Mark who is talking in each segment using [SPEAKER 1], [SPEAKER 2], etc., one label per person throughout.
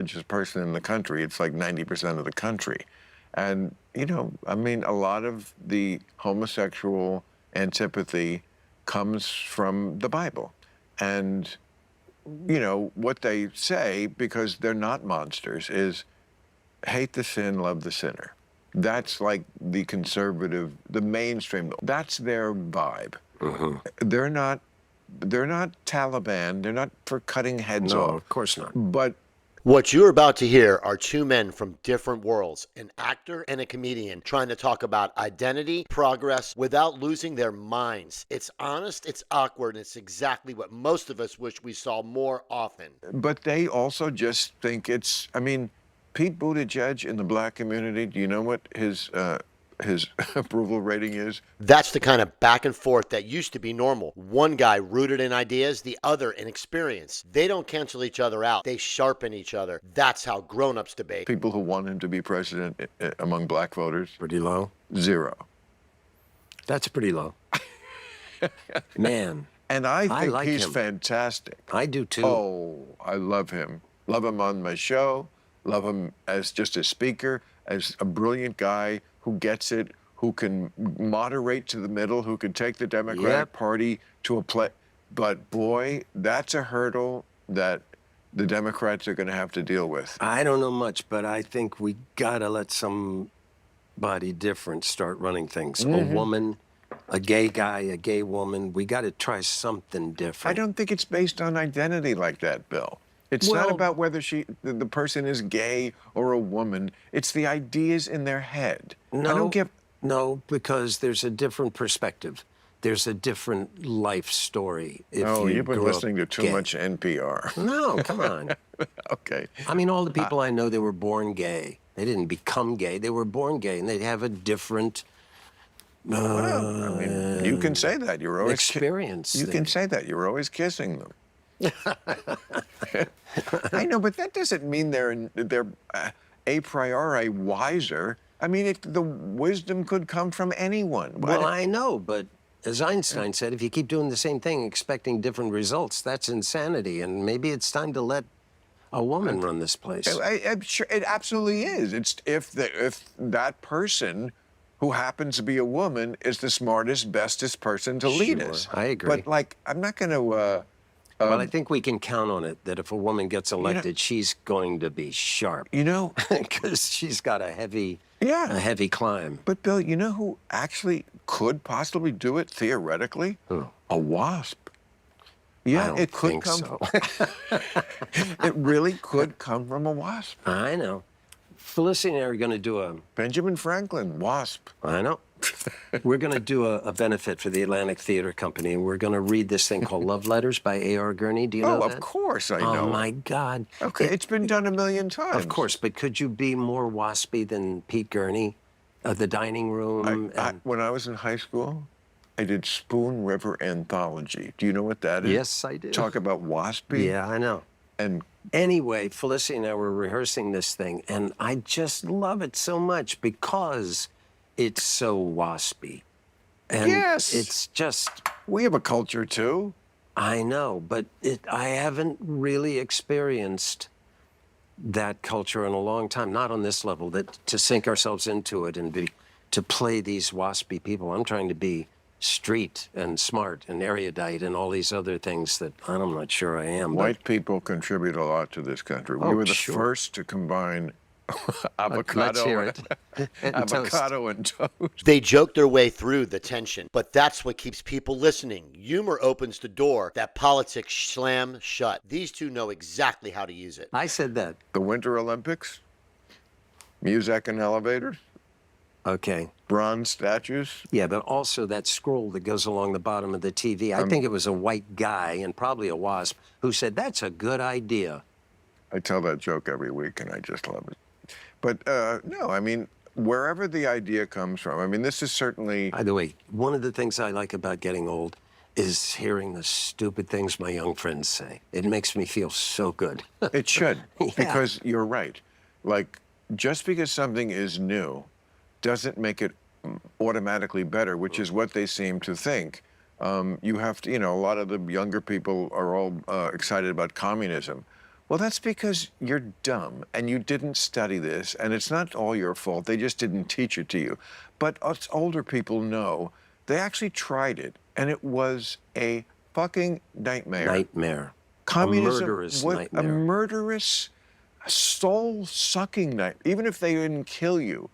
[SPEAKER 1] richest person in the country. It's like 90% of the country. And, you know, I mean, a lot of the homosexual antipathy comes from the Bible. And, you know, what they say, because they're not monsters, is hate the sin, love the sinner. That's like the conservative, the mainstream. That's their vibe. They're not Taliban. They're not for cutting heads off.
[SPEAKER 2] No, of course not.
[SPEAKER 1] But
[SPEAKER 3] What you're about to hear are two men from different worlds, an actor and a comedian, trying to talk about identity, progress, without losing their minds. It's honest, it's awkward, and it's exactly what most of us wish we saw more often.
[SPEAKER 1] But they also just think it's, I mean, Pete Buttigieg in the black community, do you know what his approval rating is?
[SPEAKER 3] That's the kind of back and forth that used to be normal. One guy rooted in ideas, the other in experience. They don't cancel each other out. They sharpen each other. That's how grown-ups debate.
[SPEAKER 1] People who want him to be president among black voters?
[SPEAKER 2] Pretty low?
[SPEAKER 1] 0.
[SPEAKER 2] That's pretty low. Man.
[SPEAKER 1] And I think
[SPEAKER 2] like
[SPEAKER 1] he's
[SPEAKER 2] him.
[SPEAKER 1] fantastic.
[SPEAKER 2] I do too.
[SPEAKER 1] Oh, I love him. Love him on my show. Love him as just a speaker, as a brilliant guy who gets it, who can moderate to the middle, who can take the Democratic Party to a place. But boy, that's a hurdle that the Democrats are going to have to deal with.
[SPEAKER 2] I don't know much, but I think we gotta let somebody different start running things. A woman, a gay guy, a gay woman. We got to try something different.
[SPEAKER 1] I don't think it's based on identity like that, Bill. It's not about whether the person is gay or a woman. It's the ideas in their head.
[SPEAKER 2] No, because there's a different perspective. There's a different life story.
[SPEAKER 1] You've been listening to too much NPR.
[SPEAKER 2] No, come on.
[SPEAKER 1] Okay.
[SPEAKER 2] I mean, all the people I know, they were born gay. They didn't become gay. They were born gay, and they have a different
[SPEAKER 1] well, I mean, you can say that. You're always
[SPEAKER 2] experience.
[SPEAKER 1] You can say that. You're always kissing them. I know, but that doesn't mean they're a priori wiser. I mean, the wisdom could come from anyone.
[SPEAKER 2] Well, I know, but as Einstein said, if you keep doing the same thing, expecting different results, that's insanity. And maybe it's time to let a woman run this place.
[SPEAKER 1] I'm sure it absolutely is. It's if that person who happens to be a woman is the smartest, bestest person to lead us.
[SPEAKER 2] I agree.
[SPEAKER 1] But like, I'm not going to.
[SPEAKER 2] Well, I think we can count on it that if a woman gets elected, she's going to be sharp.
[SPEAKER 1] You know,
[SPEAKER 2] because she's got a heavy climb.
[SPEAKER 1] But Bill, you know who actually could possibly do it theoretically?
[SPEAKER 2] Who?
[SPEAKER 1] A wasp. Yeah, it could come.
[SPEAKER 2] So.
[SPEAKER 1] It really could come from a wasp.
[SPEAKER 2] I know. Felicity and I are going to do a...
[SPEAKER 1] Benjamin Franklin, wasp.
[SPEAKER 2] I know. We're going to do a benefit for the Atlantic Theater Company, and we're going to read this thing called Love Letters by A.R. Gurney. Do you know that?
[SPEAKER 1] Oh, of course I know.
[SPEAKER 2] Oh, my God.
[SPEAKER 1] Okay, it's been done a million times.
[SPEAKER 2] Of course, but could you be more waspy than Pete Gurney? The Dining Room?
[SPEAKER 1] When I was in high school, I did Spoon River Anthology. Do you know what that is?
[SPEAKER 2] Yes, I do.
[SPEAKER 1] Talk about waspy.
[SPEAKER 2] Yeah, I know.
[SPEAKER 1] And
[SPEAKER 2] anyway, Felicity and I were rehearsing this thing, and I just love it so much because it's so waspy. And
[SPEAKER 1] yes.
[SPEAKER 2] It's just...
[SPEAKER 1] We have a culture, too.
[SPEAKER 2] I know, but I haven't really experienced that culture in a long time, not on this level, that to sink ourselves into it and to play these waspy people. I'm trying to be street and smart and erudite and all these other things that I'm not sure I am.
[SPEAKER 1] White people contribute a lot to this country. We were the first to combine avocado and toast.
[SPEAKER 3] They joke their way through the tension, but that's what keeps people listening. Humor opens the door that politics slam shut. These two know exactly how to use it.
[SPEAKER 2] I said that.
[SPEAKER 1] The Winter Olympics, Muzak and elevators.
[SPEAKER 2] Okay.
[SPEAKER 1] Bronze statues.
[SPEAKER 2] Yeah, but also that scroll that goes along the bottom of the TV. I think it was a white guy and probably a wasp who said, that's a good idea.
[SPEAKER 1] I tell that joke every week, and I just love it. But no, I mean, wherever the idea comes from, I mean, this is certainly...
[SPEAKER 2] By the way, one of the things I like about getting old is hearing the stupid things my young friends say. It makes me feel so good.
[SPEAKER 1] It should, because you're right. Like, just because something is new doesn't make it automatically better, which is what they seem to think. You have to, a lot of the younger people are all excited about communism. Well, that's because you're dumb and you didn't study this, and it's not all your fault. They just didn't teach it to you. But us older people know they actually tried it, and it was a fucking nightmare.
[SPEAKER 2] Nightmare.
[SPEAKER 1] Communism,
[SPEAKER 2] A murderous
[SPEAKER 1] what,
[SPEAKER 2] nightmare.
[SPEAKER 1] a murderous, soul-sucking night. Even if they didn't kill you,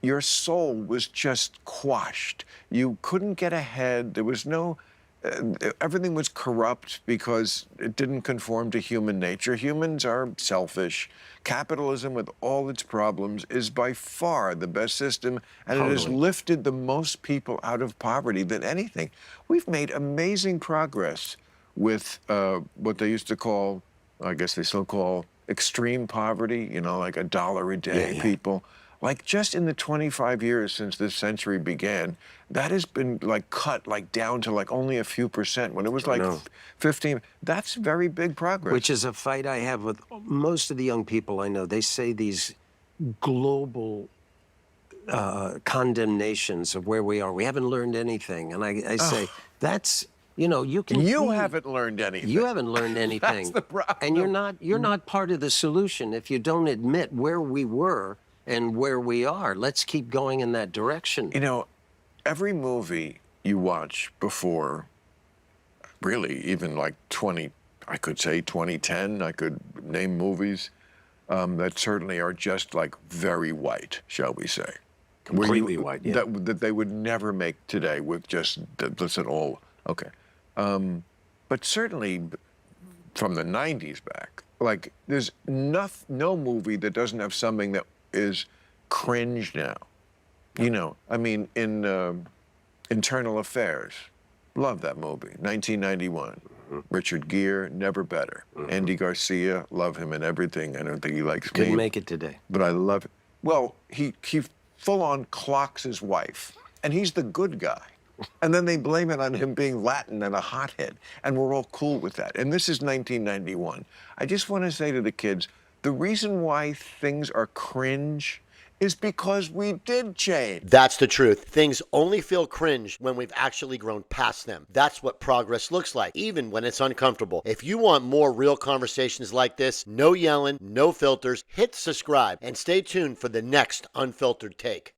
[SPEAKER 1] your soul was just quashed. You couldn't get ahead. There was no, everything was corrupt because it didn't conform to human nature. Humans are selfish. Capitalism, with all its problems, is by far the best system, and it has
[SPEAKER 2] Totally.
[SPEAKER 1] lifted the most people out of poverty than anything. We've made amazing progress with what they used to call, I guess they still call, extreme poverty, you know, like $1 a day
[SPEAKER 2] Yeah.
[SPEAKER 1] people. Like, just in the 25 years since this century began, that has been like cut like down to like only a few percent. When it was like
[SPEAKER 2] know.
[SPEAKER 1] 15, that's very big progress.
[SPEAKER 2] Which is a fight I have with most of the young people I know. They say these global condemnations of where we are. We haven't learned anything. And I say, that's, you know, you can
[SPEAKER 1] You
[SPEAKER 2] be-
[SPEAKER 1] haven't learned anything.
[SPEAKER 2] You haven't learned anything.
[SPEAKER 1] That's the problem.
[SPEAKER 2] And you're not part of the solution if you don't admit where we were and where we are. Let's keep going in that direction.
[SPEAKER 1] You know, every movie you watch before, really, even like 2010, I could name movies that certainly are just like very white, shall we say. Where
[SPEAKER 2] Completely white, yeah.
[SPEAKER 1] That they would never make today with just, listen, all, okay. But certainly from the 90s back, like there's no movie that doesn't have something that is cringe now. You know, I mean, in Internal Affairs, love that movie, 1991. Richard Gere, never better. Andy Garcia, love him and everything. I don't think he likes
[SPEAKER 2] Couldn't
[SPEAKER 1] me,
[SPEAKER 2] make it today.
[SPEAKER 1] but I love it. Well, he full on clocks his wife, and he's the good guy. And then they blame it on him being Latin and a hothead, and we're all cool with that. And this is 1991. I just want to say to the kids, the reason why things are cringe is because we did change.
[SPEAKER 3] That's the truth. Things only feel cringe when we've actually grown past them. That's what progress looks like, even when it's uncomfortable. If you want more real conversations like this, no yelling, no filters, hit subscribe and stay tuned for the next Unfiltered Take.